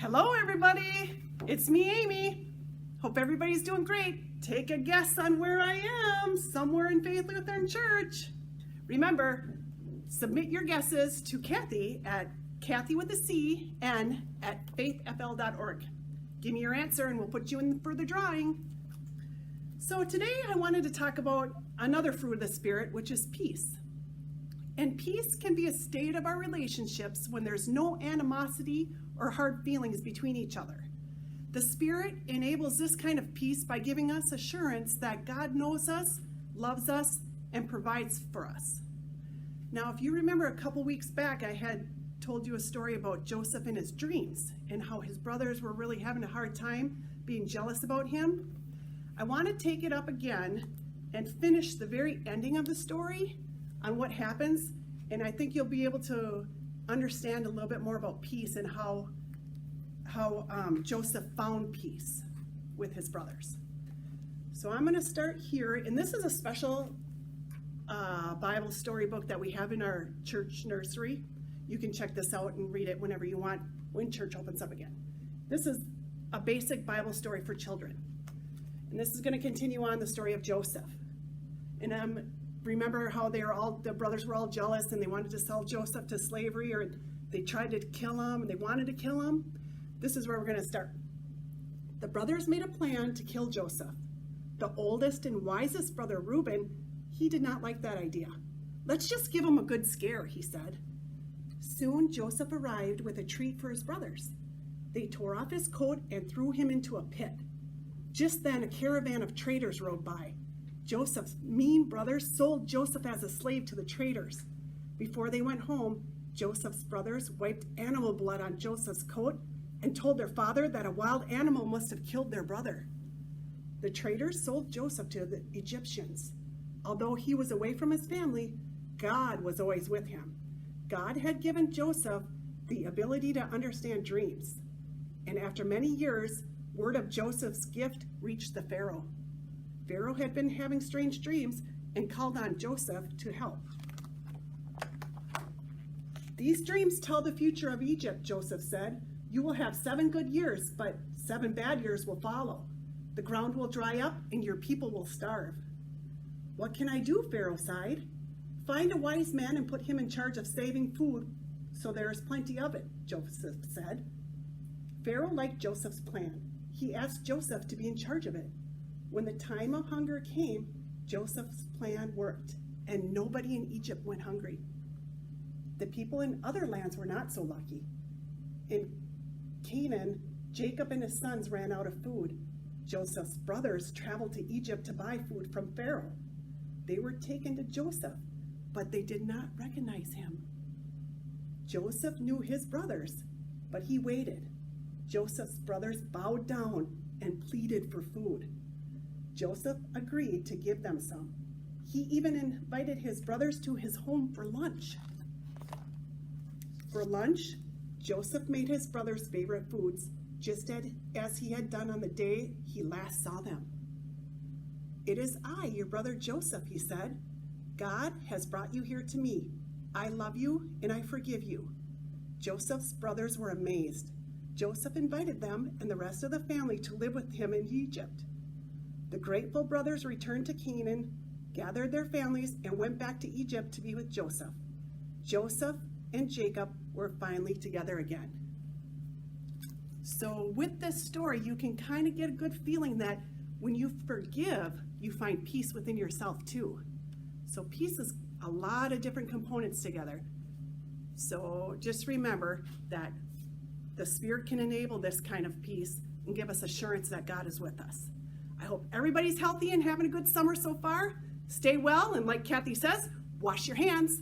Hello everybody, it's me Amy. Hope everybody's doing great. Take a guess on where I am, somewhere in Faith Lutheran Church. Remember, submit your guesses to Kathy at kathywithac@faithfl.org. Give me your answer and we'll put you in for the drawing. So today I wanted to talk about another fruit of the Spirit, which is peace. And peace can be a state of our relationships when there's no animosity or hard feelings between each other. The Spirit enables this kind of peace by giving us assurance that God knows us, loves us, and provides for us. Now, if you remember a couple weeks back, I had told you a story about Joseph and his dreams and how his brothers were really having a hard time being jealous about him. I want to take it up again and finish the very ending of the story on what happens, and I think you'll be able to understand a little bit more about peace and how Joseph found peace with his brothers. So I'm going to start here, and this is a special Bible storybook that we have in our church nursery. You can check this out and read it whenever you want when church opens up again. This is a basic Bible story for children, and this is going to continue on the story of Joseph. And remember how the brothers were all jealous and they wanted to sell Joseph to slavery, or they tried to kill him and they wanted to kill him. This is where we're going to start. The brothers made a plan to kill Joseph. The oldest and wisest brother, Reuben, he did not like that idea. Let's just give him a good scare, he said. Soon Joseph arrived with a treat for his brothers. They tore off his coat and threw him into a pit. Just then a caravan of traders rode by. Joseph's mean brothers sold Joseph as a slave to the traders. Before they went home, Joseph's brothers wiped animal blood on Joseph's coat and told their father that a wild animal must have killed their brother. The traders sold Joseph to the Egyptians. Although he was away from his family, God was always with him. God had given Joseph the ability to understand dreams. And after many years, word of Joseph's gift reached the Pharaoh. Pharaoh had been having strange dreams and called on Joseph to help. These dreams tell the future of Egypt, Joseph said. You will have 7 good years, but 7 bad years will follow. The ground will dry up and your people will starve. What can I do? Pharaoh sighed. Find a wise man and put him in charge of saving food so there is plenty of it, Joseph said. Pharaoh liked Joseph's plan. He asked Joseph to be in charge of it. When the time of hunger came, Joseph's plan worked, and nobody in Egypt went hungry. The people in other lands were not so lucky. In Canaan, Jacob and his sons ran out of food. Joseph's brothers traveled to Egypt to buy food from Pharaoh. They were taken to Joseph, but they did not recognize him. Joseph knew his brothers, but he waited. Joseph's brothers bowed down and pleaded for food. Joseph agreed to give them some. He even invited his brothers to his home for lunch. For lunch, Joseph made his brothers' favorite foods, just as he had done on the day he last saw them. It is I, your brother Joseph, he said. God has brought you here to me. I love you and I forgive you. Joseph's brothers were amazed. Joseph invited them and the rest of the family to live with him in Egypt. The grateful brothers returned to Canaan, gathered their families, and went back to Egypt to be with Joseph. Joseph and Jacob were finally together again. So with this story, you can kind of get a good feeling that when you forgive, you find peace within yourself too. So peace is a lot of different components together. So just remember that the Spirit can enable this kind of peace and give us assurance that God is with us. I hope everybody's healthy and having a good summer so far. Stay well, and like Kathy says, wash your hands.